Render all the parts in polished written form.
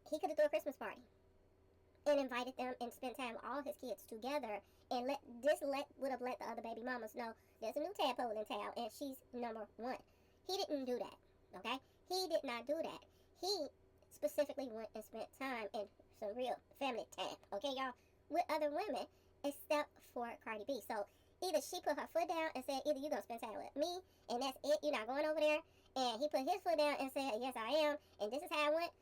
he could have threw a Christmas party and invited them and spent time with all his kids together, and would have let the other baby mamas know there's a new tadpole in town and she's number one. He didn't do that. Okay, he did not do that. He specifically went and spent time in some real family time. Okay, y'all, with other women except for Cardi B. So either she put her foot down and said, either you're gonna spend time with me and that's it, you're not going over there, and he put his foot down and said, yes I am, and this is how I went.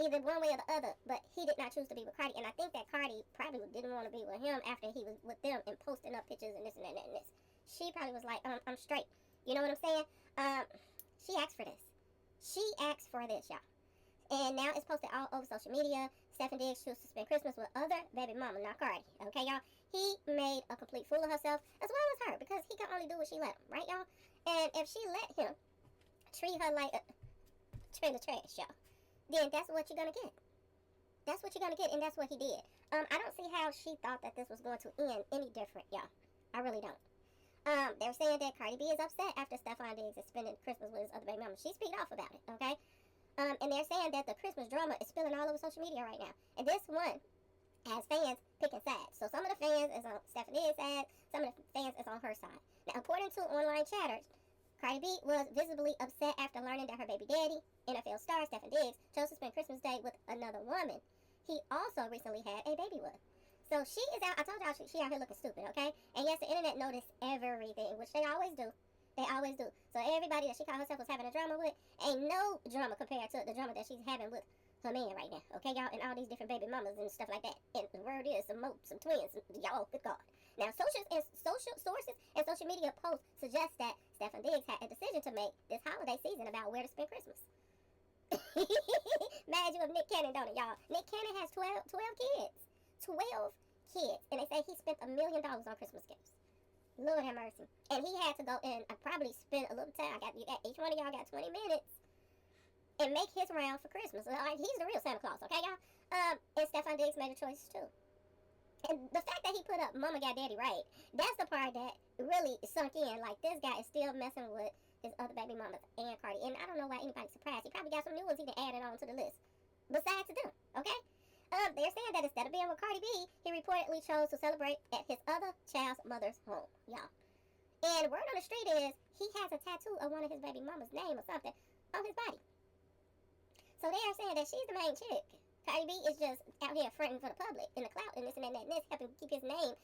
Either one way or the other, but he did not choose to be with Cardi, and I think that Cardi probably didn't want to be with him after he was with them and posting up pictures and this and that and this. She probably was like, I'm straight. You know what I'm saying? She asked for this. She asked for this, y'all. And now it's posted all over social media. Stefon Diggs chose to spend Christmas with other baby mama, not Cardi. Okay, y'all? He made a complete fool of herself, as well as her, because he can only do what she let him, right, y'all? And if she let him treat her like a trailer trash, y'all, then that's what you're gonna get. That's what you're gonna get, and that's what he did. I don't see how she thought that this was going to end any different, y'all. I really don't. They're saying that Cardi B is upset after Stefon Diggs is spending Christmas with his other baby mama. She's peed off about it, okay? And they're saying that the Christmas drama is spilling all over social media right now. And this one has fans picking sides. So some of the fans is on Stefon Diggs' side, some of the fans is on her side. Now, according to online chatters, Cardi B was visibly upset after learning that her baby daddy, NFL star Stefon Diggs, chose to spend Christmas Day with another woman he also recently had a baby with. So she is out. I told y'all she out here looking stupid, okay? And yes, the internet noticed everything, which they always do. They always do. So everybody that she called herself was having a drama with, ain't no drama compared to the drama that she's having with her man right now, okay, y'all? And all these different baby mamas and stuff like that. And the word is some twins, y'all. Good God. Now, social sources and social media posts suggest that Stefon Diggs had a decision to make this holiday season about where to spend Christmas. Mad you of Nick Cannon, don't it, y'all? Nick Cannon has 12 kids. 12 kids. And they say he spent $1 million on Christmas gifts. Lord have mercy. And he had to go in and probably spend a little time. Each one of y'all got 20 minutes and make his round for Christmas. Like, he's the real Santa Claus, okay, y'all? And Stefon Diggs made a choice too. And the fact that he put up Mama Got Daddy Right, that's the part that really sunk in. Like, this guy is still messing with his other baby mamas and Cardi. And I don't know why anybody's surprised. He probably got some new ones he can add it on to the list. Besides them, okay? They're saying that instead of being with Cardi B, he reportedly chose to celebrate at his other child's mother's home, y'all. And word on the street is he has a tattoo of one of his baby mama's name or something on his body. So they are saying that she's the main chick. Cardi B is just out here fronting for the public in the clout and this and that and this, helping keep his name,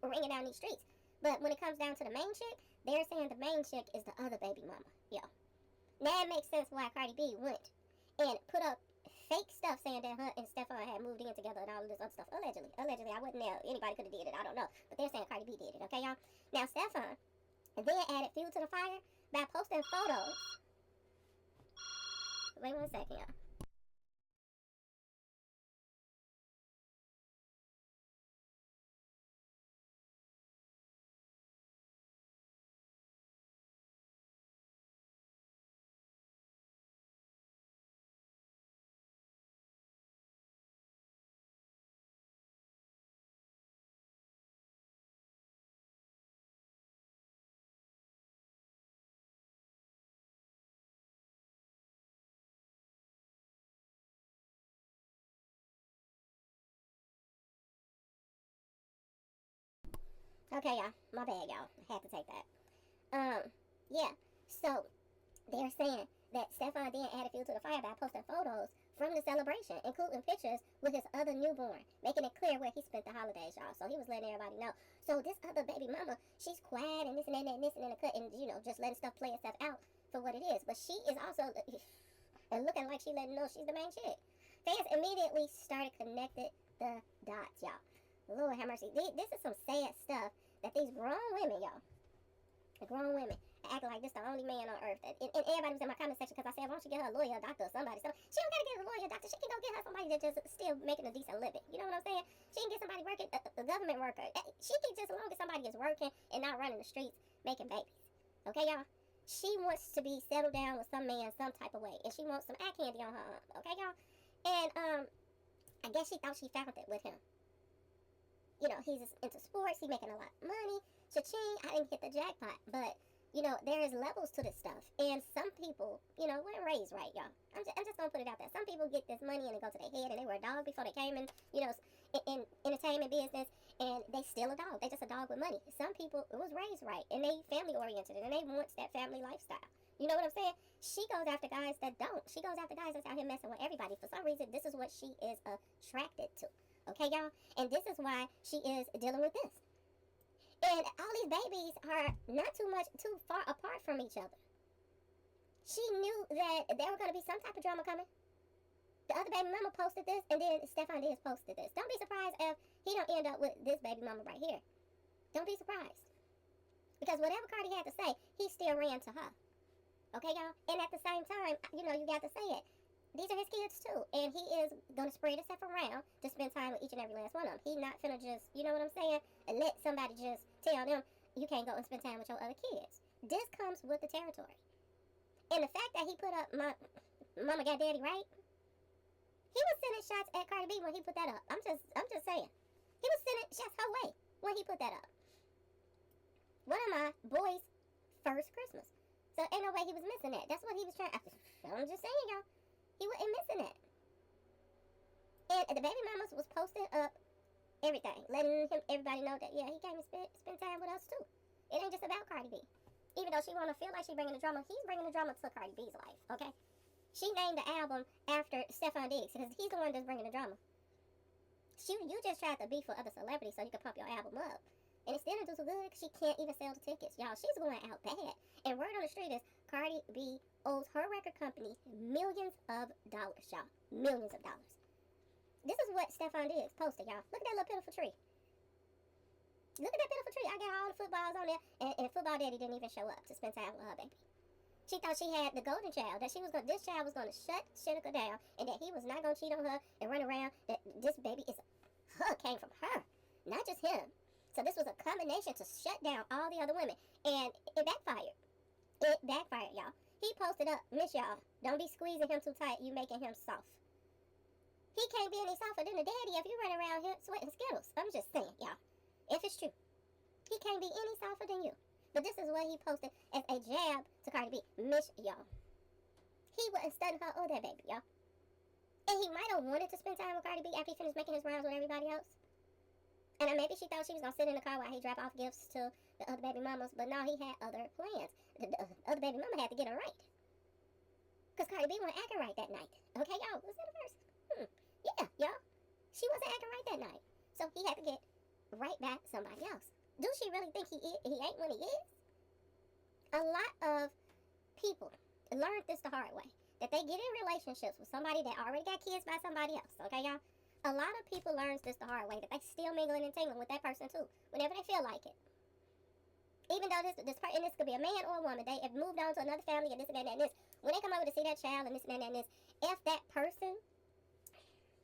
ringing down these streets. But when it comes down to the main chick, they're saying the main chick is the other baby mama, y'all. Now it makes sense why Cardi B went and put up fake stuff saying that her and Stefon had moved in together and all of this other stuff. Allegedly, I wasn't there. Anybody could have did it. I don't know. But they're saying Cardi B did it. Okay, y'all? Now, Stefon then added fuel to the fire by posting photos. Wait 1 second, y'all. Okay, y'all. My bad, y'all. I had to take that. Yeah. So, they're saying that Stefon then added fuel to the fire by posting photos from the celebration, including pictures with his other newborn, making it clear where he spent the holidays, y'all. So he was letting everybody know. So this other baby mama, she's quiet and this and that and this and in the cut and, just letting stuff play itself out for what it is. But she is also and looking like she letting know she's the main chick. Fans immediately started connected the dots, y'all. Lord have mercy. This is some sad stuff that these grown women, y'all, the grown women, acting like this the only man on earth. And everybody was in my comment section because I said, why don't you get her a lawyer, a doctor, or somebody? So she don't got to get a lawyer, a doctor. She can go get her somebody that's just still making a decent living. You know what I'm saying? She can get somebody working, a government worker. She can just, as long as somebody is working and not running the streets making babies. Okay, y'all? She wants to be settled down with some man some type of way. And she wants some eye candy on her arm. Okay, y'all? And I guess she thought she found it with him. He's into sports. He's making a lot of money. Cha-ching, I didn't hit the jackpot. But, there is levels to this stuff. And some people, weren't raised right, y'all. I'm just going to put it out there. Some people get this money and it goes to their head and they were a dog before they came in entertainment business, and they still a dog. They just a dog with money. Some people, it was raised right and they family oriented and they want that family lifestyle. You know what I'm saying? She goes after guys that don't. She goes after guys that's out here messing with everybody. For some reason, this is what she is attracted to. Okay, y'all? And this is why she is dealing with this. And all these babies are not too far apart from each other. She knew that there were going to be some type of drama coming. The other baby mama posted this, and then Stefon posted this. Don't be surprised if he don't end up with this baby mama right here. Don't be surprised. Because whatever Cardi had to say, he still ran to her. Okay, y'all? And at the same time, you got to say it. These are his kids, too. And he is going to spread himself around to spend time with each and every last one of them. He's not finna just, you know what I'm saying, and let somebody just tell them you can't go and spend time with your other kids. This comes with the territory. And the fact that he put up my mama got daddy right, he was sending shots at Cardi B when he put that up. I'm just saying. He was sending shots her way when he put that up. One of my boys' first Christmas. So ain't no way he was missing that. That's what he was trying. I'm just saying, y'all. He wasn't missing that. And the baby mamas was posting up everything, letting everybody know that, yeah, he came and spend time with us too. It ain't just about Cardi B. Even though she want to feel like she's bringing the drama, he's bringing the drama to Cardi B's life, okay? She named the album after Stefon because he's the one that's bringing the drama. You just tried to be for other celebrities so you could pump your album up. And it still didn't do so good because she can't even sell the tickets. Y'all, she's going out bad. And word on the street is Cardi B owes her record company millions of dollars, y'all. Millions of dollars. This is what Stefon posted, y'all. Look at that little pitiful tree. Look at that pitiful tree. I got all the footballs on there. And football daddy didn't even show up to spend time with her baby. She thought she had the golden child. That this child was going to shut Shenica down. And that he was not going to cheat on her and run around. That this baby came from her. Not just him. So this was a combination to shut down all the other women. And it backfired. It backfired, y'all. He posted up, miss y'all, don't be squeezing him too tight, you making him soft. He can't be any softer than the daddy if you run around here sweating Skittles. I'm just saying, y'all. If it's true. He can't be any softer than you. But this is what he posted as a jab to Cardi B. Miss y'all. He wasn't studying her or that baby, y'all. And he might have wanted to spend time with Cardi B after he finished making his rounds with everybody else. And maybe she thought she was going to sit in the car while he dropped off gifts to the other baby mamas. But no, he had other plans. The other baby mama had to get her right. Because Cardi B wasn't acting right that night. Okay, y'all, was that a verse? Yeah, y'all. She wasn't acting right that night. So he had to get right back somebody else. Do she really think he ain't when he is? A lot of people learned this the hard way. That they get in relationships with somebody that already got kids by somebody else. Okay, y'all? A lot of people learn this the hard way, that they still mingling and tingling with that person too, whenever they feel like it. Even though this could be a man or a woman, they have moved on to another family and this and that and this. When they come over to see that child and this and that and this, if that person,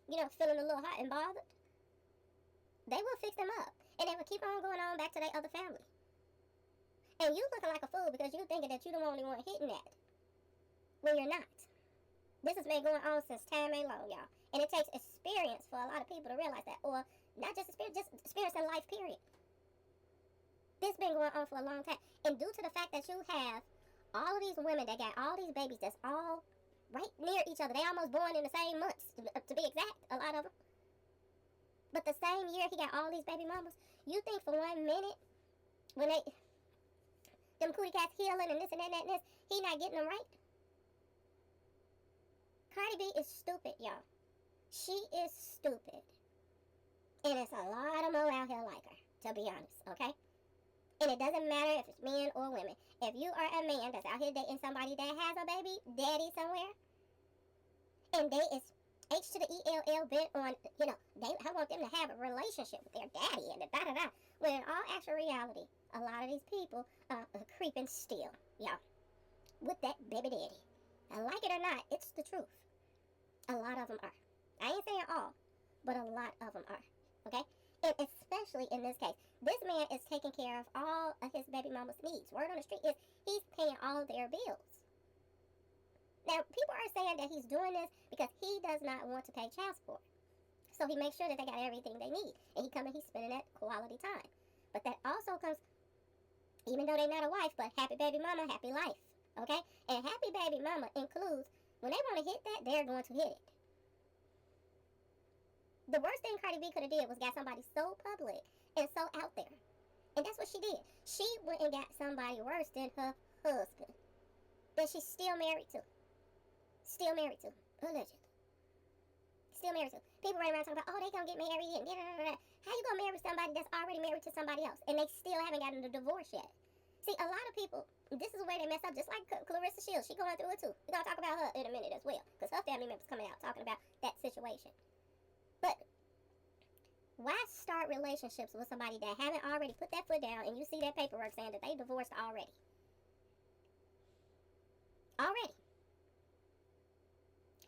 feeling a little hot and bothered, they will fix them up. And they will keep on going on back to their other family. And you looking like a fool because you thinking that you the only one hitting that, when you're not. This has been going on since time ain't long, y'all. And it takes experience for a lot of people to realize that. Or not just experience, just experience in life, period. This been going on for a long time. And due to the fact that you have all of these women that got all these babies that's all right near each other. They almost born in the same months, to be exact, a lot of them. But the same year he got all these baby mamas. You think for 1 minute, when them cootie cats healing and this and that and this, he not getting them right? Cardi B is stupid, y'all. She is stupid. And it's a lot of more out here like her, to be honest, okay? And it doesn't matter if it's men or women. If you are a man that's out here dating somebody that has a baby daddy somewhere, and they is H to the ELL bent on, I want them to have a relationship with their daddy and the da-da-da. When in all actual reality, a lot of these people are creeping still, y'all, with that baby daddy. And like it or not, it's the truth. A lot of them are. I ain't saying all, but a lot of them are. Okay? And especially in this case, this man is taking care of all of his baby mama's needs. Word on the street is he's paying all of their bills. Now, people are saying that he's doing this because he does not want to pay child support. So he makes sure that they got everything they need. And he's spending that quality time. But that also comes Even though they're not a wife, but happy baby mama, happy life. Okay? And happy baby mama includes when they want to hit that, they're going to hit it. The worst thing Cardi B could have did was got somebody so public and so out there. And that's what she did. She went and got somebody worse than her husband that she's still married to. Still married to. Allegedly. Still married to. People running around talking about, oh, they gonna get married and how you gonna marry somebody that's already married to somebody else and they still haven't gotten a divorce yet? See, a lot of people, this is where they mess up, just like Clarissa Shields. She going through it too. We're gonna talk about her in a minute as well, because her family members coming out talking about that situation. But why start relationships with somebody that haven't already put that foot down and you see that paperwork saying that they divorced already? Already.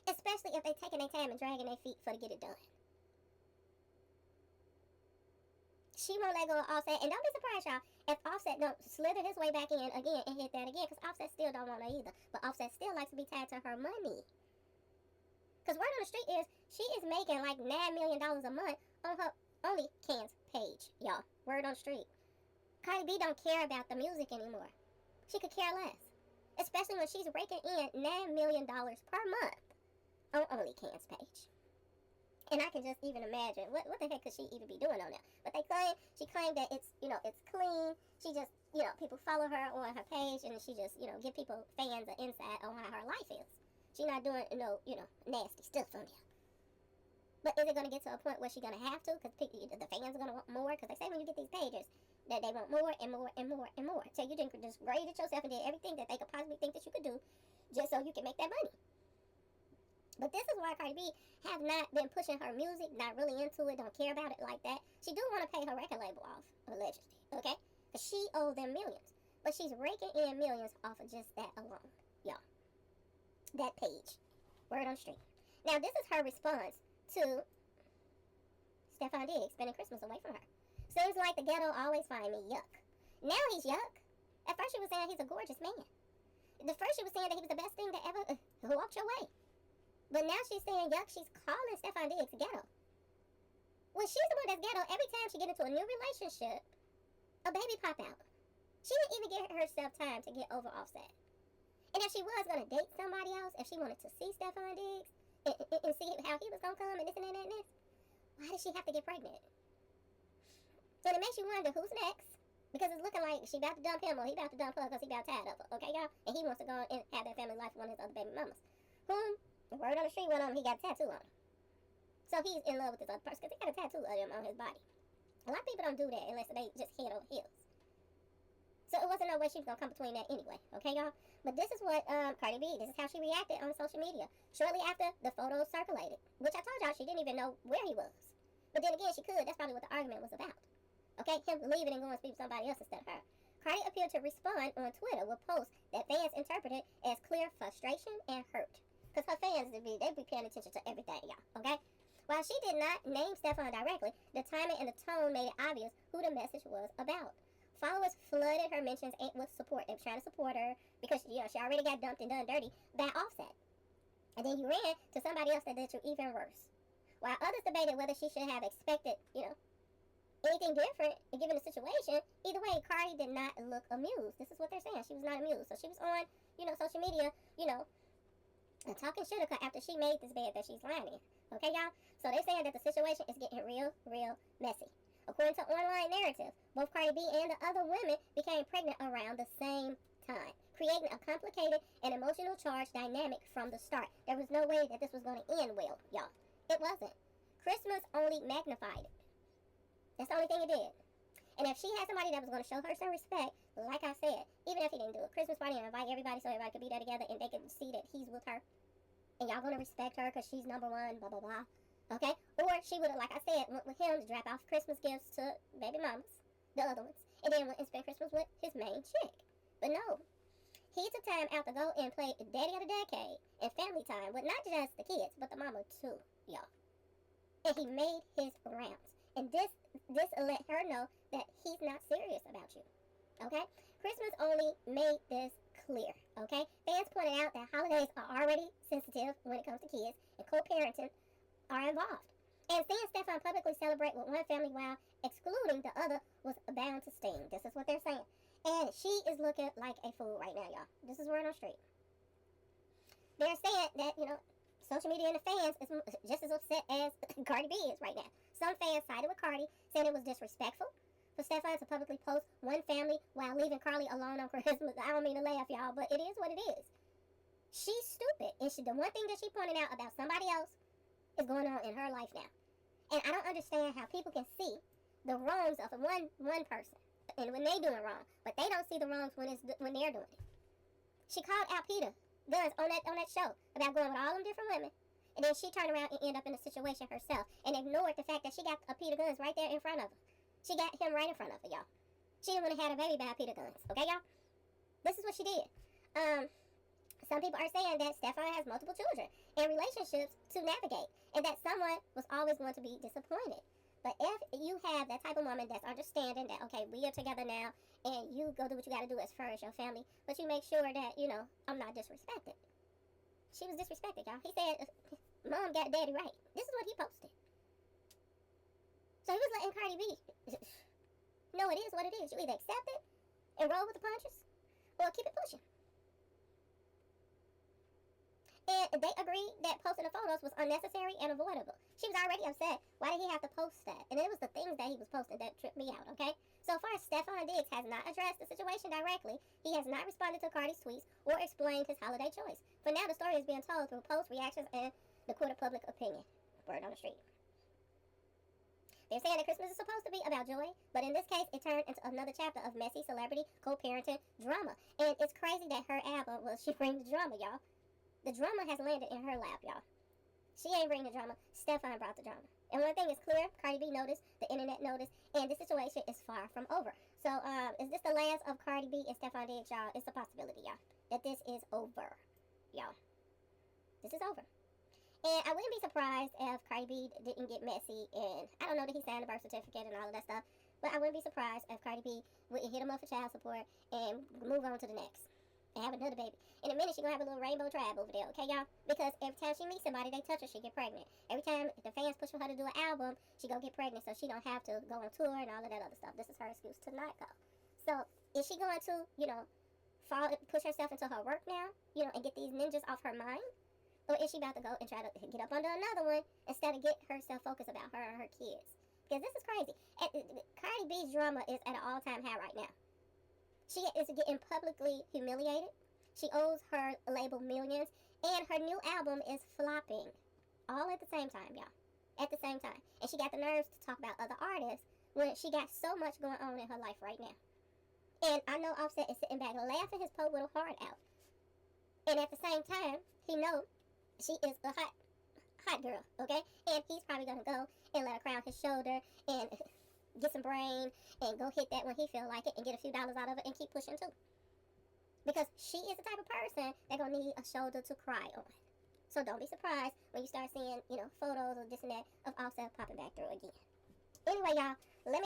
Especially if they taking their time and dragging their feet for to get it done. She won't let go of Offset, and don't be surprised, y'all, if Offset don't slither his way back in again and hit that again, because Offset still don't want her either. But Offset still likes to be tied to her money. Because word on the street is, she is making like $9 million a month on her OnlyCans page, y'all. Word on the street. Cardi B don't care about the music anymore. She could care less. Especially when she's raking in $9 million per month on OnlyCans page. And I can just even imagine, what the heck could she even be doing on there? But she claimed that it's, it's clean. She just, people follow her on her page and she just, give people, fans, an insight on how her life is. She's not doing no, nasty stuff on there. But is it going to get to a point where she's going to have to? Because the fans are going to want more. Because they say when you get these pages that they want more and more and more and more. So you just graded yourself and did everything that they could possibly think that you could do just so you can make that money. But this is why Cardi B have not been pushing her music, not really into it, don't care about it like that. She do want to pay her record label off, allegedly, okay? Because she owed them millions. But she's raking in millions off of just that alone, y'all. That page. Word on the street. Now, this is her response to Stefon Diggs spending Christmas away from her. Seems like the ghetto always find me yuck. Now he's yuck. At first she was saying he's a gorgeous man. At first she was saying that he was the best thing that ever walked your way. But now she's saying yuck, she's calling Stefon Diggs ghetto. When she's the one that's ghetto, every time she get into a new relationship, a baby pop out. She didn't even give herself time to get over Offset. And if she was going to date somebody else, if she wanted to see Stefon Diggs and see how he was going to come and this and that and this, why did she have to get pregnant? So it makes you wonder who's next. Because it's looking like she about to dump him or he about to dump her because he about tired of her. Okay, y'all? And he wants to go and have that family life with one of his other baby mamas. Whom, the word on the street went on him, he got a tattoo on him. So he's in love with this other person because he got a tattoo of him on his body. A lot of people don't do that unless they just head over heels. So it wasn't no way she was going to come between that anyway. Okay, y'all? But this is what Cardi B, this is how she reacted on social media. Shortly after the photos circulated. Which I told y'all she didn't even know where he was. But then again, she could. That's probably what the argument was about. Okay, him leaving and going to speak with somebody else instead of her. Cardi appeared to respond on Twitter with posts that fans interpreted as clear frustration and hurt. Because her fans, they be paying attention to everything, y'all. Okay? While she did not name Stefon directly, the timing and the tone made it obvious who the message was about. Followers flooded her mentions with support. They were trying to support her because, she already got dumped and done dirty by Offset. And then you ran to somebody else that did you even worse. While others debated whether she should have expected, anything different given the situation, either way, Cardi did not look amused. This is what they're saying. She was not amused. So she was on, social media, talking shit after she made this bed that she's lying in. Okay, y'all? So they're saying that the situation is getting real, real messy. According to online narrative, both Cardi B and the other women became pregnant around the same time, creating a complicated and emotional charged dynamic from the start. There was no way that this was going to end well, y'all. It wasn't. Christmas only magnified it. That's the only thing it did. And if she had somebody that was going to show her some respect, like I said, even if he didn't do a Christmas party and invite everybody so everybody could be there together and they could see that he's with her, and y'all going to respect her because she's number one, blah, blah, blah. Okay? Or she would have, like I said, went with him to drop off Christmas gifts to baby mamas, the other ones, and then went and spent Christmas with his main chick. But no. He took time out to go and play Daddy of the Decade and family time with not just the kids, but the mama too, y'all. And he made his rounds. And this let her know that he's not serious about you. Okay? Christmas only made this clear. Okay? Fans pointed out that holidays are already sensitive when it comes to kids, and co-parenting are involved. And seeing Stefon publicly celebrate with one family while excluding the other was bound to sting. This is what they're saying. And she is looking like a fool right now, y'all. This is word on the street. They're saying that, social media and the fans is just as upset as Cardi B is right now. Some fans sided with Cardi, saying it was disrespectful for Stefon to publicly post one family while leaving Carly alone on Christmas. I don't mean to laugh, y'all, but it is what it is. She's stupid, and the one thing that she pointed out about somebody else is going on in her life now. And I don't understand how people can see the wrongs of one person, and when they doing wrong, but they don't see the wrongs when they're doing it. She called out Peter Guns on that show about going with all them different women, and then she turned around and ended up in a situation herself and ignored the fact that she got a Peter Guns right there in front of her. She got him right in front of her, y'all. She didn't want to have a baby by Peter Guns, okay, y'all? This is what she did. Some people are saying that Stefon has multiple children and relationships to navigate, and that someone was always going to be disappointed. But if you have that type of woman that's understanding that, okay, we are together now, and you go do what you got to do as far as your family, but you make sure that, I'm not disrespected. She was disrespected, y'all. He said, Mom got daddy right. This is what he posted. So he was letting Cardi B, no, it is what it is. You either accept it and roll with the punches, or keep it pushing. And they agreed that posting the photos was unnecessary and avoidable. She was already upset. Why did he have to post that? And it was the things that he was posting that tripped me out, okay? So far, Stefon Diggs has not addressed the situation directly. He has not responded to Cardi's tweets or explained his holiday choice. For now, the story is being told through post reactions and the court of public opinion. Word on the street. They're saying that Christmas is supposed to be about joy, but in this case, it turned into another chapter of messy celebrity co-parenting drama. And it's crazy that her album she brings drama, y'all. The drama has landed in her lap, y'all. She ain't bringing the drama. Stefon brought the drama. And one thing is clear, Cardi B noticed, the internet noticed, and this situation is far from over. So, is this the last of Cardi B and Stefon Diggs, y'all? It's a possibility, y'all, that this is over, y'all. This is over. And I wouldn't be surprised if Cardi B didn't get messy, and I don't know that he signed the birth certificate and all of that stuff, but I wouldn't be surprised if Cardi B wouldn't hit him up for child support and move on to the next. And have another baby. In a minute, she's gonna have a little rainbow tribe over there, okay, y'all? Because every time she meets somebody, they touch her, she get pregnant. Every time the fans push for her to do an album, she gonna get pregnant, so she don't have to go on tour and all of that other stuff. This is her excuse to not go. So, is she going to, push herself into her work now, and get these ninjas off her mind? Or is she about to go and try to get up under another one instead of get herself focused about her and her kids? Because this is crazy. Cardi B's drama is at an all-time high right now. She is getting publicly humiliated. She owes her label millions. And her new album is flopping. All at the same time, y'all. At the same time. And she got the nerves to talk about other artists when she got so much going on in her life right now. And I know Offset is sitting back laughing his poor little heart out. And at the same time, he knows she is a hot girl, okay? And he's probably going to go and let her crown his shoulder and get some brain and go hit that when he feel like it and get a few dollars out of it and keep pushing too. Because she is the type of person that gonna need a shoulder to cry on. So don't be surprised when you start seeing, photos of this and that of Offset popping back through again. Anyway, y'all, let me